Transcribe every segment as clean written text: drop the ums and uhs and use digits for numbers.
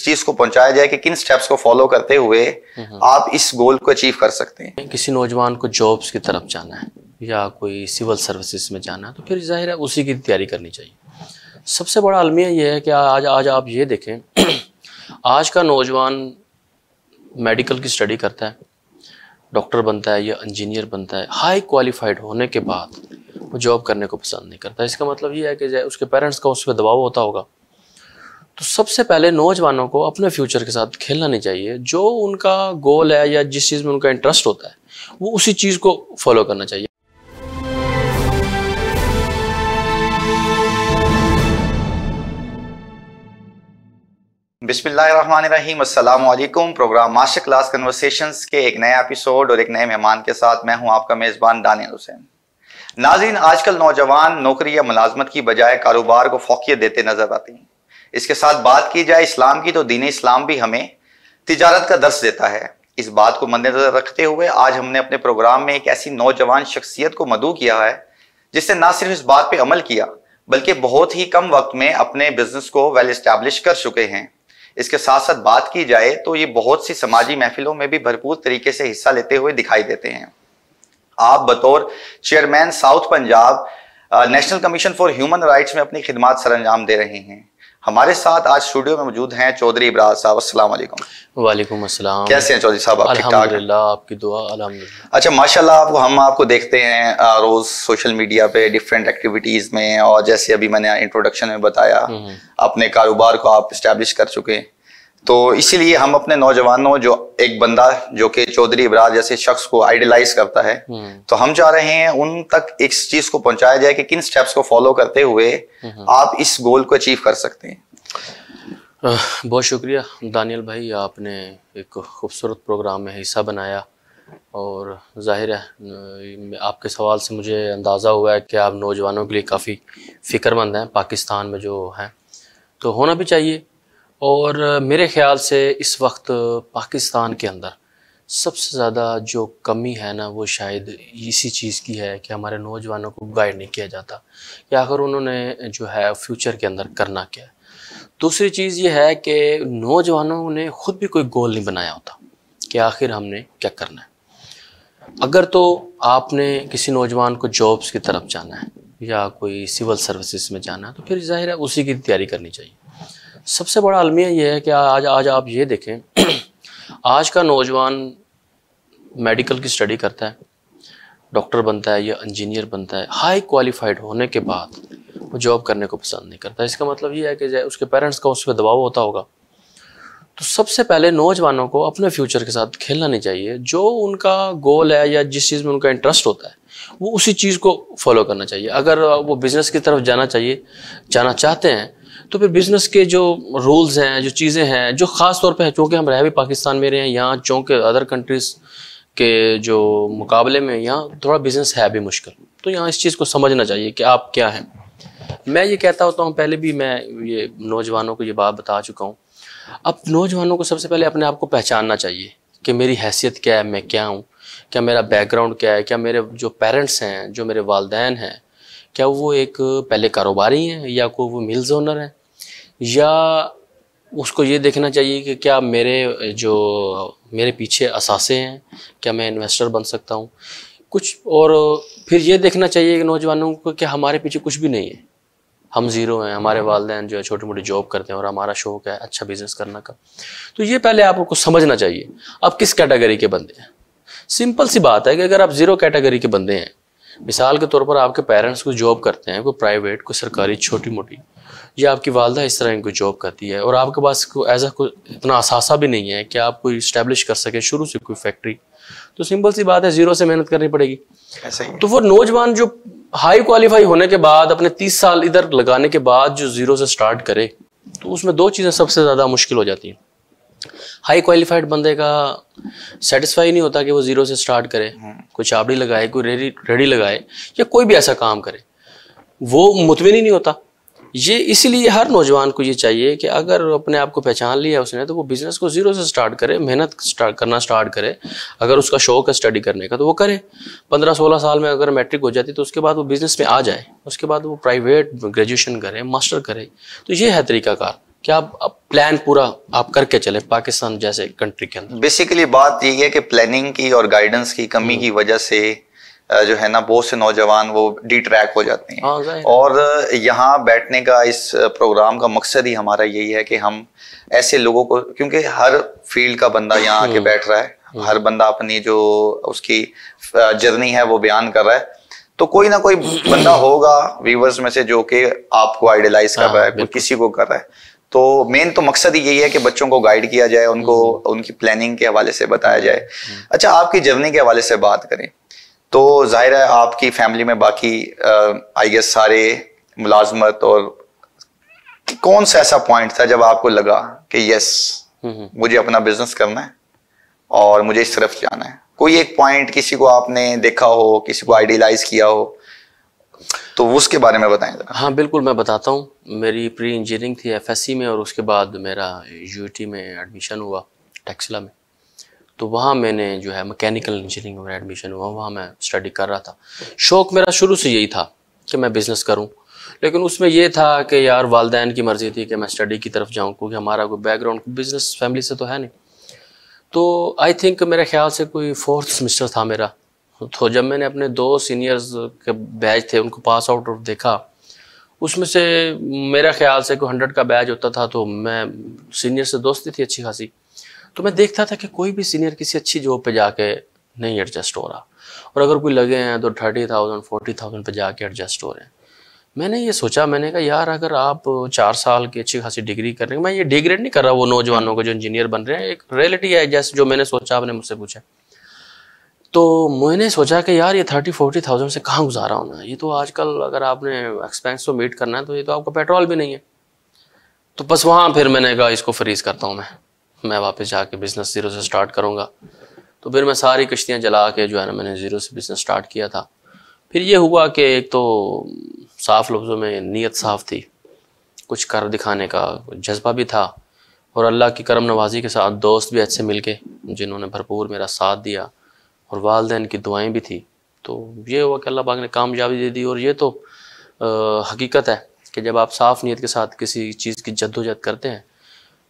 चीज को पहुंचाया जाए कि किन स्टेप्स को फॉलो करते हुए आप इस गोल को अचीव कर सकते हैं। किसी नौजवान को जॉब्स की तरफ जाना है या कोई सिविल सर्विसेज में जाना है तो फिर जाहिर है उसी की तैयारी करनी चाहिए। सबसे बड़ा अलमिया ये है कि आज आप ये देखें आज का नौजवान मेडिकल की स्टडी करता है, डॉक्टर बनता है या इंजीनियर बनता है, हाई क्वालिफाइड होने के बाद वो जॉब करने को पसंद नहीं करता। इसका मतलब ये है कि उसके पेरेंट्स का उस पर दबाव होता होगा। तो सबसे पहले नौजवानों को अपने फ्यूचर के साथ खेलना नहीं चाहिए। जो उनका गोल है या जिस चीज़ में उनका इंटरेस्ट होता है वो उसी चीज़ को फॉलो करना चाहिए। बिस्मिल्लाहिर्रहमानिर्रहीम, अस्सलाम वालेकुम। प्रोग्राम मास्टर क्लास कन्वर्सेशंस के एक नया एपिसोड और एक नए मेहमान के साथ मैं हूं आपका मेज़बान दानियल हुसैन। नाज़रीन, आजकल नौजवान नौकरी या मुलाजमत की बजाय कारोबार को फौकियत देते नजर आते हैं। इसके साथ बात की जाए इस्लाम की तो दीन इस्लाम भी हमें तिजारत का दर्स देता है। इस बात को मद्देनजर रखते हुए आज हमने अपने प्रोग्राम में एक ऐसी नौजवान शख्सियत को मदऊ किया है जिसने ना सिर्फ इस बात पर अमल किया बल्कि बहुत ही कम वक्त में अपने बिजनेस को वेल एस्टैब्लिश कर चुके हैं। इसके साथ साथ बात की जाए तो ये बहुत सी समाजी महफिलों में भी भरपूर तरीके से हिस्सा लेते हुए दिखाई देते हैं। आप बतौर chairman South Punjab national Commission for Human rights में अपनी खिदमात सरअंजाम दे रहे हैं। हमारे साथ आज स्टूडियो में मौजूद हैं चौधरी इब्राज साहब। अस्सलाम वालेकुम। वालेकुम अस्सलाम। कैसे हैं चौधरी साहब? आप ठीक ठाक? अल्हम्दुलिल्लाह, आपकी दुआ। अल्हम्दुलिल्लाह। अच्छा, माशाल्लाह, हम आपको देखते हैं रोज सोशल मीडिया पे डिफरेंट एक्टिविटीज में, और जैसे अभी मैंने इंट्रोडक्शन में बताया अपने कारोबार को आप इस्टेब्लिश कर चुके हैं। तो इसीलिए हम अपने नौजवानों, जो एक बंदा जो कि चौधरी इब्राज जैसे शख्स को आइडलाइज करता है, तो हम चाह रहे हैं उन तक इस चीज को पहुंचाया जाए कि किन स्टेप्स को फॉलो करते हुए आप इस गोल को अचीव कर सकते हैं। बहुत शुक्रिया दानियल भाई, आपने एक खूबसूरत प्रोग्राम में हिस्सा बनाया और जाहिर है आपके सवाल से मुझे अंदाज़ा हुआ है कि आप नौजवानों के लिए काफ़ी फ़िक्रमंद हैं। पाकिस्तान में जो हैं तो होना भी चाहिए। और मेरे ख्याल से इस वक्त पाकिस्तान के अंदर सबसे ज़्यादा जो कमी है ना, वो शायद इसी चीज़ की है कि हमारे नौजवानों को गाइड नहीं किया जाता कि आखिर उन्होंने जो है फ्यूचर के अंदर करना क्या है। दूसरी चीज़ ये है कि नौजवानों ने ख़ुद भी कोई गोल नहीं बनाया होता कि आखिर हमने क्या करना है। अगर तो आपने किसी नौजवान को जॉब्स की तरफ जाना है या कोई सिविल सर्विसेज में जाना है तो फिर जाहिर है उसी की तैयारी करनी चाहिए। सबसे बड़ा अलमिया ये है कि आज आप ये देखें आज का नौजवान मेडिकल की स्टडी करता है, डॉक्टर बनता है या इंजीनियर बनता है, हाई क्वालिफाइड होने के बाद वो जॉब करने को पसंद नहीं करता। इसका मतलब ये है कि उसके पेरेंट्स का उस पर दबाव होता होगा। तो सबसे पहले नौजवानों को अपने फ्यूचर के साथ खेलना नहीं चाहिए। जो उनका गोल है या जिस चीज़ में उनका इंटरेस्ट होता है वो उसी चीज़ को फॉलो करना चाहिए। अगर वो बिज़नेस की तरफ जाना चाहते हैं तो फिर बिज़नेस के जो रूल्स हैं, जो चीज़ें हैं, जो ख़ास तौर पे है, चूँकि हम रह भी पाकिस्तान में रहे हैं, यहाँ चूँकि अदर कंट्रीज़ के जो मुकाबले में यहाँ थोड़ा बिज़नेस है भी मुश्किल, तो यहाँ इस चीज़ को समझना चाहिए कि आप क्या हैं। मैं ये कहता होता हूँ, पहले भी मैं ये नौजवानों को ये बात बता चुका हूँ। अब नौजवानों को सबसे पहले अपने आप को पहचानना चाहिए कि मेरी हैसियत क्या है, मैं क्या हूँ, क्या मेरा बैकग्राउंड क्या है, क्या मेरे जो पेरेंट्स हैं, जो मेरे वालिदैन हैं, क्या वो एक पहले कारोबारी हैं या कोई वो मिल्स ओनर है, या उसको ये देखना चाहिए कि क्या मेरे पीछे असासे हैं, क्या मैं इन्वेस्टर बन सकता हूँ कुछ। और फिर ये देखना चाहिए कि नौजवानों को कि हमारे पीछे कुछ भी नहीं है, हम ज़ीरो हैं, हमारे वालिदैन जो है छोटी मोटी जॉब करते हैं और हमारा शौक़ है अच्छा बिज़नेस करने का। तो ये पहले आपको समझना चाहिए आप किस कैटेगरी के बंदे हैं। सिंपल सी बात है कि अगर आप ज़ीरो कैटेगरी के बंदे हैं, मिसाल के तौर पर आपके पेरेंट्स कोई जॉब करते हैं, कोई प्राइवेट, कोई सरकारी छोटी मोटी, या आपकी वालदा इस तरह की कोई जॉब करती है और आपके पास कोई इतना असासा भी नहीं है कि आप कोई इस्टेब्लिश कर सके शुरू से कोई फैक्ट्री, तो सिंपल सी बात है ज़ीरो से मेहनत करनी पड़ेगी। ऐसा ही। तो वो नौजवान जो हाई क्वालिफाई होने के बाद अपने 30 साल इधर लगाने के बाद जो ज़ीरो से स्टार्ट करे, तो उसमें दो चीज़ें सबसे ज़्यादा मुश्किल हो जाती हैं। हाई क्वालिफाइड बंदे का सेटिस्फाई नहीं होता कि वो ज़ीरो से स्टार्ट करे, कोई चाबड़ी लगाए, कोई रेडी लगाए या कोई भी ऐसा काम करे, वो मुतमिन ही नहीं होता। ये इसीलिए हर नौजवान को ये चाहिए कि अगर अपने आप को पहचान लिया उसने तो वो बिज़नेस को ज़ीरो से स्टार्ट करे, मेहनत करना स्टार्ट करे। अगर उसका शौक़ है स्टडी करने का तो वो करे। 15-16 साल में अगर मैट्रिक हो जाती तो उसके बाद वो बिज़नेस में आ जाए, उसके बाद वो प्राइवेट ग्रेजुएशन करे, मास्टर करे। तो ये है तरीक़ाकार। क्या आप प्लान पूरा आप करके चले पाकिस्तान जैसे कंट्री के अंदर? बेसिकली बात यही है कि प्लानिंग की और गाइडेंस की कमी की वजह से जो है ना बहुत से नौजवान वो डिट्रैक हो जाते हैं। हाँ, और यहाँ बैठने का इस प्रोग्राम का मकसद ही हमारा यही है कि हम ऐसे लोगों को, क्योंकि हर फील्ड का बंदा यहाँ आके बैठ रहा है, हर बंदा अपनी जो उसकी जर्नी है वो बयान कर रहा है, तो कोई ना कोई बंदा होगा व्यूवर्स में से जो कि आपको आइडियलाइज कर रहा है, कोई किसी को कर रहा है। तो मेन तो मकसद ही यही है कि बच्चों को गाइड किया जाए, उनको उनकी प्लानिंग के हवाले से बताया जाए। अच्छा, आपकी जर्नी के हवाले से बात करें तो जाहिर है आपकी फैमिली में बाकी आई गेस सारे मुलाजमत, और कौन सा ऐसा पॉइंट था जब आपको लगा कि यस मुझे अपना बिजनेस करना है और मुझे इस तरफ जाना है? कोई एक पॉइंट किसी को आपने देखा हो, किसी को आइडियलाइज किया हो, तो उसके बारे में बताएं जरा। हाँ बिल्कुल, मैं बताता हूँ। मेरी प्री इंजीनियरिंग थी एफएससी में, और उसके बाद मेरा यूटी में एडमिशन हुआ टेक्सला में। तो वहाँ मैंने जो है मैकेनिकल इंजीनियरिंग में एडमिशन हुआ, वहाँ मैं स्टडी कर रहा था। शौक़ मेरा शुरू से यही था कि मैं बिज़नेस करूँ, लेकिन उसमें यह था कि यार वालिदैन की मर्ज़ी थी कि मैं स्टडी की तरफ जाऊँ, क्योंकि हमारा कोई बैकग्राउंड बिज़नेस फैमिली से तो है नहीं। तो आई थिंक मेरे ख्याल से कोई 4th सेमेस्टर था मेरा, तो जब मैंने अपने 2 सीनियर्स के बैच थे उनको पास आउट और देखा, उसमें से मेरा ख्याल से कोई 100 का बैच होता था, तो मैं सीनियर से दोस्ती थी अच्छी खासी, तो मैं देखता था कि कोई भी सीनियर किसी अच्छी जॉब पे जाके नहीं एडजस्ट हो रहा, और अगर कोई लगे हैं तो 30,000 40,000 पे जाके एडजस्ट हो रहे हैं। मैंने ये सोचा, मैंने कहा यार अगर आप 4 साल की अच्छी खासी डिग्री कर रहे हैं, मैं ये डिग्रेड नहीं कर रहा वो नौजवानों को जो इंजीनियर बन रहे हैं, एक रियलिटी है जैसे जो मैंने सोचा, आपने मुझसे पूछा, तो मैंने सोचा कि यार ये 30-40,000 से कहाँ गुजारा होना है, ये तो आजकल अगर आपने एक्सपेंस को मीट करना है तो ये तो आपका पेट्रोल भी नहीं है। तो बस वहाँ फिर मैंने कहा इसको फ्रीज करता हूँ, मैं वापस जाके बिज़नेस ज़ीरो से स्टार्ट करूँगा। तो फिर मैं सारी कश्तियाँ जला के जो है ना मैंने ज़ीरो से बिज़नेस स्टार्ट किया था। फिर ये हुआ कि एक तो साफ लफ्ज़ों में नीयत साफ़ थी, कुछ कर दिखाने का जज्बा भी था, और अल्लाह की करम नवाजी के साथ दोस्त भी अच्छे मिल गए जिन्होंने भरपूर मेरा साथ दिया, और वालिदैन की दुआएं भी थी। तो ये हुआ कि अल्लाह पाक ने कामयाबी दे दी। और ये तो हकीकत है कि जब आप साफ़ नीयत के साथ किसी चीज़ की जद्दोजहद करते हैं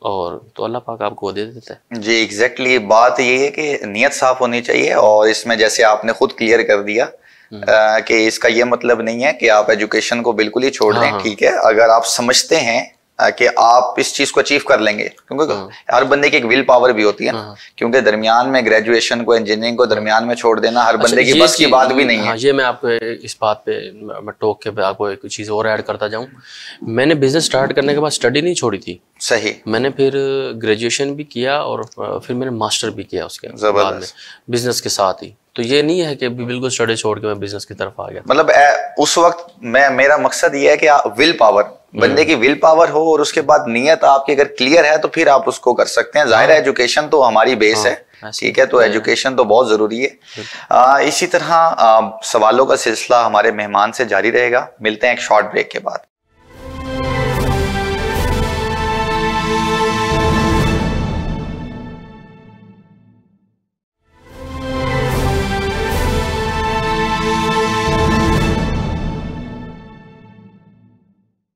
और तो अल्लाह पाक आपको दे देता है। जी एग्जैक्टली, बात ये है कि नीयत साफ होनी चाहिए, और इसमें जैसे आपने खुद क्लियर कर दिया कि इसका ये मतलब नहीं है कि आप एजुकेशन को बिल्कुल ही छोड़ दें। ठीक है, अगर आप समझते हैं कि आप इस चीज को अचीव कर लेंगे, क्योंकि हर बंदे की एक विल पावर भी होती है ना, क्योंकि दरमियान में ग्रेजुएशन को, इंजीनियरिंग को दरमियान में छोड़ देना हर बंदे की बस की बात भी नहीं है। ये मैं आपको इस बात पे मैं टोक के आपको एक चीज और ऐड करता जाऊं। मैंने बिजनेस स्टार्ट करने के बाद स्टडी नहीं छोड़ी थी। सही, मैंने फिर ग्रेजुएशन भी किया और फिर मैंने मास्टर भी किया उसके बाद में बिजनेस के साथ ही। तो ये नहीं है कि बिल्कुल स्टडी छोड़ के मैं बिजनेस की तरफ आ गया। मतलब उस वक्त मेरा मकसद ये है कि विल पावर, बंदे की विल पावर हो, और उसके बाद नीयत आपकी अगर क्लियर है तो फिर आप उसको कर सकते हैं। जाहिर है एजुकेशन तो हमारी बेस है, ठीक है, तो एजुकेशन तो बहुत जरूरी है। इसी तरह सवालों का सिलसिला हमारे मेहमान से जारी रहेगा। मिलते हैं एक शॉर्ट ब्रेक के बाद।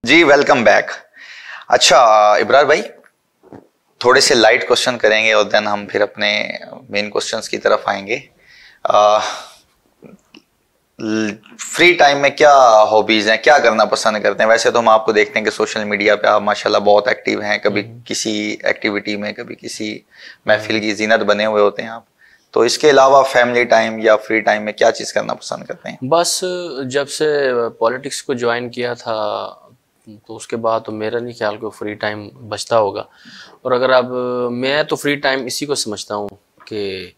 जी वेलकम बैक। अच्छा इब्रार भाई, थोड़े से लाइट क्वेश्चन करेंगे और देन हम फिर अपने मेन क्वेश्चंस की तरफ आएंगे। फ्री टाइम में क्या हॉबीज हैं, क्या करना पसंद करते हैं? वैसे तो हम आपको देखते हैं कि सोशल मीडिया पे आप माशाल्लाह बहुत एक्टिव हैं, कभी किसी एक्टिविटी में, कभी किसी महफिल की जीनत बने हुए होते हैं आप। तो इसके अलावा फैमिली टाइम या फ्री टाइम में क्या चीज़ करना पसंद करते हैं? बस जब से पॉलिटिक्स को ज्वाइन किया था तो उसके बाद तो मेरा नहीं ख्याल को फ्री टाइम बचता होगा। और अगर अब मैं तो फ्री टाइम इसी को समझता हूँ कि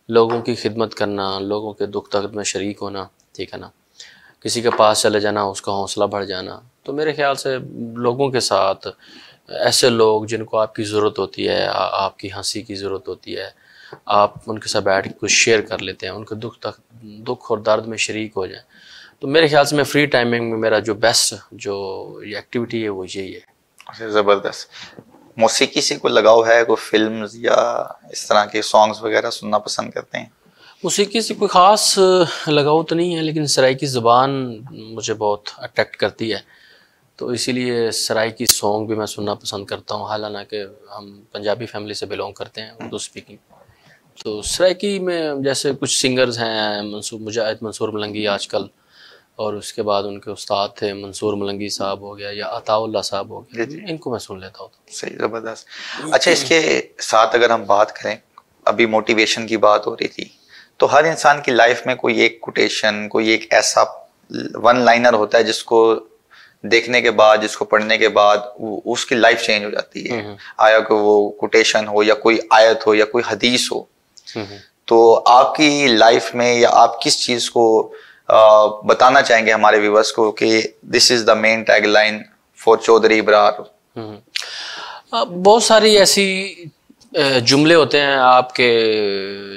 लोगों की खिदमत करना, लोगों के दुख दर्द में शरीक होना, ठीक है ना, किसी के पास चले जाना, उसका हौसला बढ़ जाना। तो मेरे ख्याल से लोगों के साथ ऐसे लोग जिनको आपकी ज़रूरत होती है, आपकी हंसी की ज़रूरत होती है, आप उनके साथ बैठ के कुछ शेयर कर लेते हैं, उनके दुख और दर्द में शरीक हो जाए, तो मेरे ख्याल से मैं फ्री टाइमिंग में मेरा जो बेस्ट जो एक्टिविटी है वो यही है। ज़बरदस्त। मौसीकी से कोई लगाव है? कोई फिल्म्स या इस तरह के सॉन्ग्स वगैरह सुनना पसंद करते हैं? मौसीकी से कोई ख़ास लगाव तो नहीं है, लेकिन सराइकी ज़ुबान मुझे बहुत अट्रैक्ट करती है। तो इसीलिए सराइकी सॉन्ग भी मैं सुनना पसंद करता हूँ। हालांकि हम पंजाबी फैमिली से बिलोंग करते हैं, उर्दू स्पीकिंग। तो सराइकी में जैसे कुछ सिंगर्स हैं, मुजाहिद मंसूर मलंगी आजकल, और उसके बाद उनके उस्ताद थे मंसूर मलंगी साहब हो गया या अताउल्लाह साहब हो गया, इनको मैं सुन लेता हूँ। सही, ज़बरदस्त। अच्छा, इसके साथ अगर हम बात करें, अभी मोटिवेशन की बात हो रही थी, तो हर इंसान की लाइफ में कोई एक कोटेशन, कोई एक ऐसा वन लाइनर होता है जिसको देखने के बाद, जिसको पढ़ने के बाद उसकी लाइफ चेंज हो जाती है। आया कि वो कोटेशन हो या कोई आयत हो या कोई हदीस हो। तो आपकी लाइफ में या आप किस चीज को बताना चाहेंगे हमारे व्यूअर्स को कि this is the main tagline for Chaudhary Ibrar? बहुत सारी ऐसी जुमले होते हैं आपके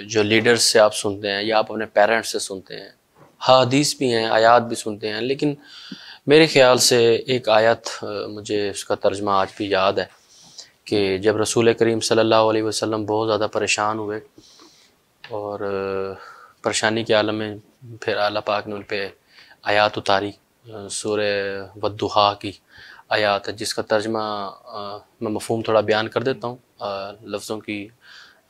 जो लीडर्स से आप सुनते हैं या आप अपने पेरेंट्स से सुनते हैं, हदीस भी हैं, आयात भी सुनते हैं, लेकिन मेरे ख्याल से एक आयत मुझे उसका तर्जमा आज भी याद है कि जब रसूल करीम सल्लल्लाहु अलैहि वसल्लम बहुत ज़्यादा परेशान हुए और परेशानी के आलम में फिर अल्लाह पाक ने उन पर आयत उतारी, सूरह वद्दुहा की आयत है जिसका तर्जमा मैं मफ़हूम थोड़ा बयान कर देता हूँ लफ्ज़ों की,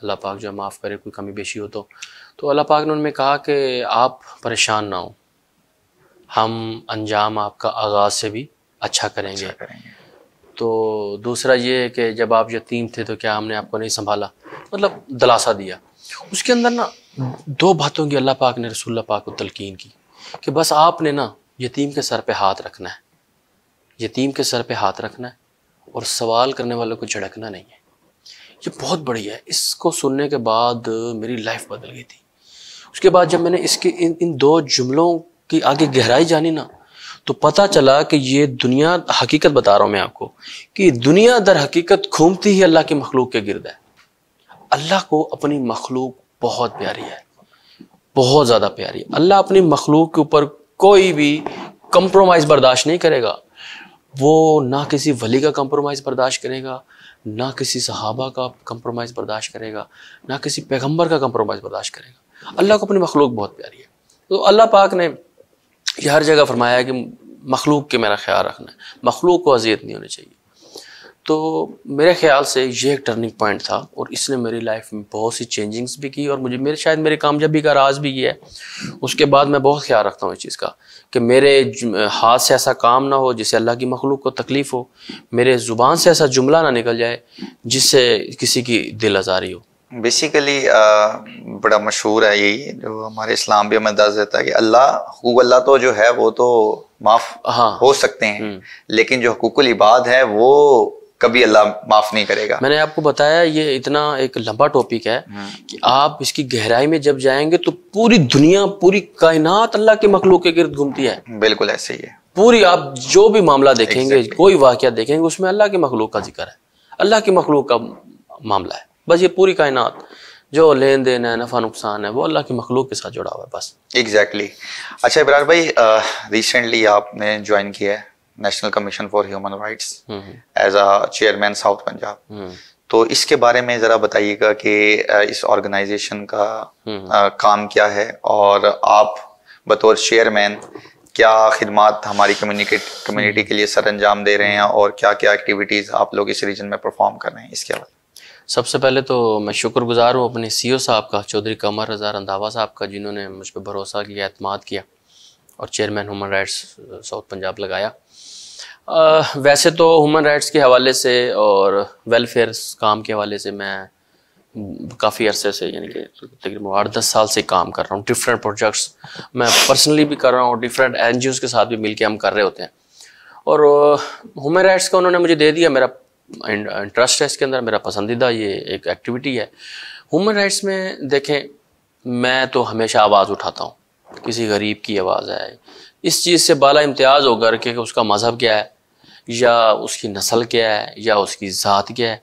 अल्लाह पाक जो माफ़ करे कोई कमी बेशी हो। तो अल्लाह पाक ने उनमें कहा कि आप परेशान ना हो, हम अंजाम आपका आगाज़ से भी अच्छा करेंगे। तो दूसरा ये है कि जब आप यतीम थे तो क्या हमने आपको नहीं संभाला, मतलब दिलासा दिया। उसके अंदर ना दो बातों की अल्लाह पाक ने रसूलुल्लाह पाक को तलकीन की कि बस आपने ना यतीम के सर पे हाथ रखना है, यतीम के सर पे हाथ रखना है और सवाल करने वालों को झड़कना नहीं है। ये बहुत बढ़िया है। इसको सुनने के बाद मेरी लाइफ बदल गई थी। उसके बाद जब मैंने इसके इन दो जुमलों की आगे गहराई जानी ना, तो पता चला कि ये दुनिया, हकीकत बता रहा हूँ मैं आपको, कि दुनिया दर हकीकत घूमती ही अल्लाह की मखलूक के गिर्द है। अल्लाह को अपनी मखलूक बहुत प्यारी है, बहुत ज़्यादा प्यारी है। अल्लाह अपनी मखलूक के ऊपर कोई भी कंप्रोमाइज़ बर्दाश्त नहीं करेगा। वो ना किसी वली का कंप्रोमाइज़ बर्दाश्त करेगा, ना किसी सहाबा का कंप्रोमाइज़ बर्दाश्त करेगा, ना किसी पैगंबर का कंप्रोमाइज़ बर्दाश्त करेगा। अल्लाह को अपनी मखलूक बहुत प्यारी है। तो अल्लाह पाक ने ये हर जगह फरमाया कि मखलूक के मेरा ख्याल रखना है, मखलूक को अज़ियत नहीं होनी चाहिए। तो मेरे ख्याल से ये एक टर्निंग पॉइंट था और इसने मेरी लाइफ में बहुत सी चेंजिंग्स भी की और मुझे शायद मेरी कामयाबी का राज भी ये है। उसके बाद मैं बहुत ख्याल रखता हूँ इस चीज़ का कि मेरे हाथ से ऐसा काम ना हो जिससे अल्लाह की मखलूक को तकलीफ़ हो, मेरे ज़ुबान से ऐसा जुमला ना निकल जाए जिससे किसी की दिल आज़ारी हो। बेसिकली बड़ा मशहूर है यही, जो हमारे इस्लाम भी हमें दर्ज देता है कि अल्लाह तो जो है वो तो माफ़ हो सकते हैं, लेकिन जो हुकूकुल इबाद है वो कभी अल्लाह माफ नहीं करेगा। मैंने आपको बताया ये इतना एक लंबा टॉपिक है कि आप इसकी गहराई में जब जाएंगे तो पूरी दुनिया, पूरी कायनात अल्लाह के मखलूक के गिर्द घूमती है। बिल्कुल ऐसे ही है। पूरी आप जो भी मामला देखेंगे, कोई वाकया देखेंगे, उसमें अल्लाह के मखलूक का जिक्र है, अल्लाह के मखलूक का मामला है। बस ये पूरी कायनात जो लेन देन है, नफा नुकसान है, वो अल्लाह की मखलूक के साथ जुड़ा हुआ है बस। एग्जैक्टली। अच्छा इब्रार भाई, रिसेंटली आपने ज्वाइन किया है National Commission for Human Rights as a chairman South Punjab, तो इसके बारे में जरा बताइएगा कि इस ऑर्गेनाइजेशन का काम क्या है और आप बतौर चेयरमैन क्या खिदमात हमारी कम्युनिटी के लिए सर अंजाम दे रहे हैं और क्या क्या एक्टिविटीज आप लोग इस रीजन में परफॉर्म कर रहे हैं, इसके बारे में। सबसे पहले तो मैं शुक्रगुजार हूँ अपने CEO साहब का, चौधरी कमर रज़ा रंधावा साहब का, जिन्होंने मुझ पर भरोसा किया, एतमाद किया और chairman human rights south Punjab लगाया। वैसे तो ह्यूमन राइट्स के हवाले से और वेलफेयर काम के हवाले से मैं काफ़ी अरसे से, यानी कि तकरीबन 8-10 साल से काम कर रहा हूँ। डिफरेंट प्रोजेक्ट्स मैं पर्सनली भी कर रहा हूँ, डिफरेंट NGOs के साथ भी मिलके हम कर रहे होते हैं। और ह्यूमन राइट्स का उन्होंने मुझे दे दिया, मेरा इंटरेस्ट है इसके अंदर, मेरा पसंदीदा ये एक एक्टिविटी है। ह्यूमन राइट्स में देखें, मैं तो हमेशा आवाज़ उठाता हूँ, किसी गरीब की आवाज़ है, इस चीज़ से बाला इम्तियाज़ होकर के उसका मज़हब क्या है या उसकी नस्ल क्या है या उसकी ज़ात क्या है,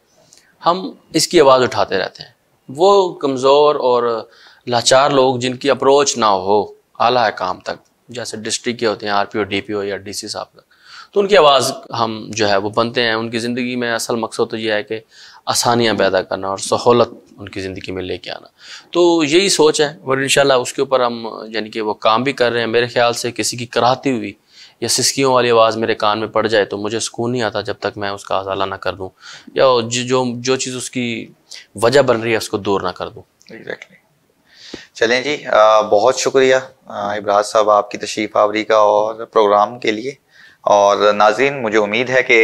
हम इसकी आवाज़ उठाते रहते हैं। वो कमज़ोर और लाचार लोग जिनकी अप्रोच ना हो आला हकाम तक, जैसे डिस्ट्रिक्ट के होते हैं RPO DPO या DC साहब तक, तो उनकी आवाज़ हम जो है वो बनते हैं। उनकी ज़िंदगी में असल मकसद तो ये है कि आसानियाँ पैदा करना और सहूलत उनकी ज़िंदगी में लेके आना, तो यही सोच है। और इंशाल्लाह उसके ऊपर हम यानी कि वो काम भी कर रहे हैं। मेरे ख्याल से किसी की कराहती हुई या सिसकियों वाली आवाज़ मेरे कान में पड़ जाए तो मुझे सुकून नहीं आता जब तक मैं उसका अजाला ना कर दूँ, या जो चीज़ उसकी वजह बन रही है उसको दूर ना कर दूँ। एग्जैक्टली। चलें जी, बहुत शुक्रिया इब्राज साहब आपकी तशरीफ़ आवरी का और प्रोग्राम के लिए। और नाज़रीन, मुझे उम्मीद है कि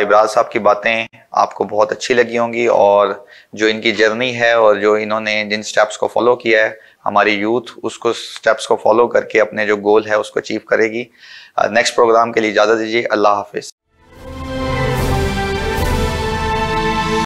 इब्राज साहब की बातें आपको बहुत अच्छी लगी होंगी, और जो इनकी जर्नी है और जो इन्होंने जिन स्टेप्स को फॉलो किया है, हमारी यूथ उसको स्टेप्स को फॉलो करके अपने जो गोल है उसको अचीव करेगी। नेक्स्ट प्रोग्राम के लिए इजाज़त दीजिए। अल्लाह हाफिज़।